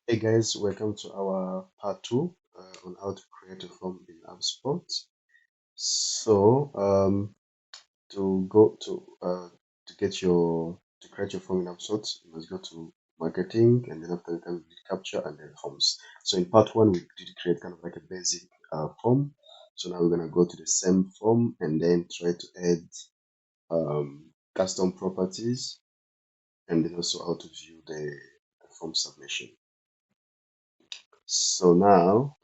Hey guys, welcome to our part two on how to create a form in Hubspot. So, to get your to create your form in Hubspot, you must go to marketing, and then after you can capture and then forms. So in part one, we did create kind of like a basic form. So now we're gonna go to the same form and then try to add custom properties and then also how to view the form submission. So now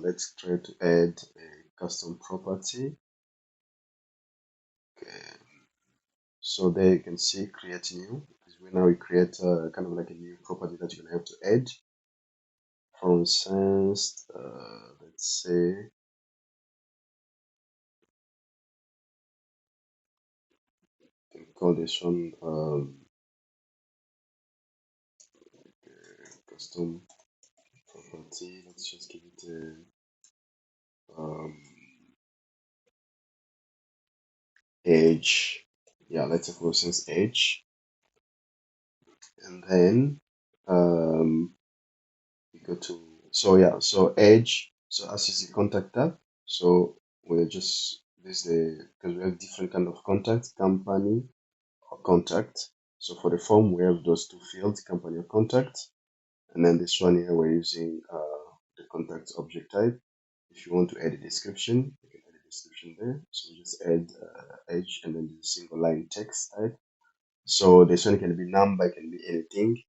let's try to add a custom property. Okay. So there you can see create new. Now we create kind of like a new property that you're gonna have to add. For instance, let's say you can call this one custom property. Let's just give it age. Yeah, let's say for instance age, and then we go to so age. So as you see contact tab, so we're just this the because we have different kind of contact, company or contact. So for the form we have those two fields, company or contact, and then this one here we're using the contact object type. If you want to add a description, you can add a description there. So we just add age and then the single line text type. So this one can be number, it can be anything.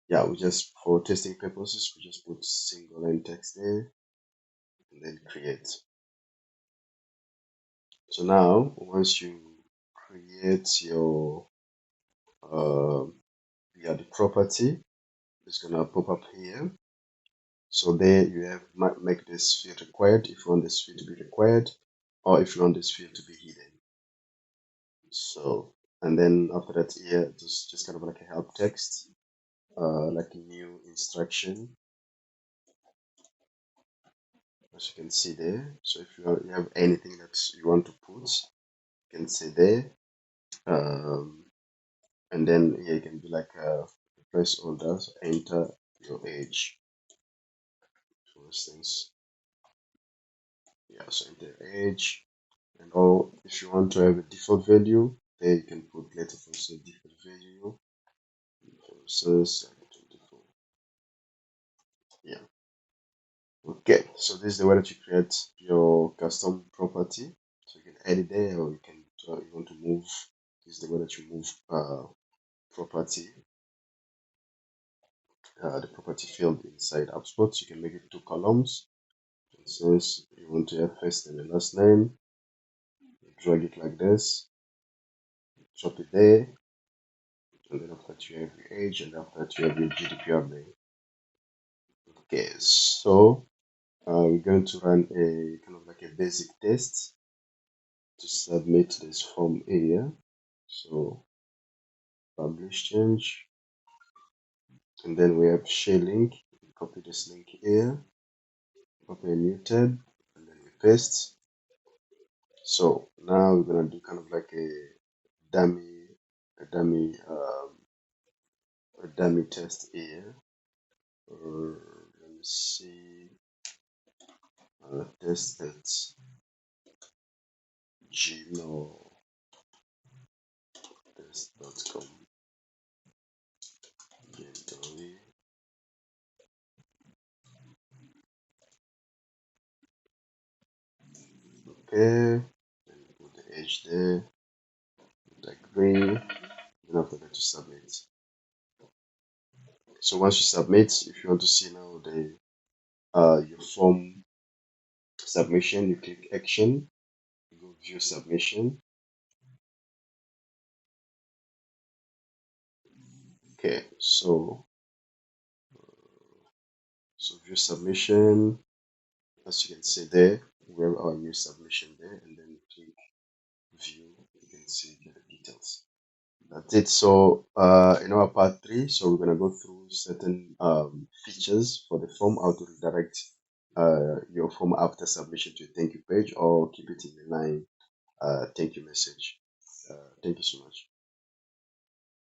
Yeah, we just for testing purposes, we just put single line text there and then create. So now once you create your the property, it's gonna pop up here. So there you have make this field required if you want this field to be required, or if you want this field to be hidden. So and then after that here just kind of like a help text, like a new instruction, as you can see there. So if you have anything that you want to put, you can say there. And then here you can be like press orders, enter your age, for instance. Yeah, so enter age, and or if you want to have a default value, there you can put later for instance default value, for instance 24. Yeah. Okay, so this is the way that you create your custom property. So you can add it there, or you can you want to move. This is the way that you move property, the property field inside Hubspot. You can make it two columns. For instance, you want to have first name and last name. Drag it like this, drop it there, and then after that you have your age, and after that you have your GDPR name. Okay, so we're going to run a kind of like a basic test to submit this form here. So publish change, and then we have share link. Copy this link here, copy a new tab, and then we paste. So now we're gonna do kind of like dummy, a dummy, a dummy test here. Let me see. Test at gmail.com. Gently. Okay. And put the age there. Agree. Then after that, you submit. So once you submit, if you want to see now the your form submission, you click action, you go view submission. Okay, so view submission, as you can see there, we have our new submission there, and then click view, you can see the details. That's it. So in our part three, so we're gonna go through certain features for the form, how to redirect your form after submission to a thank you page, or keep it in the line thank you message. Thank you so much.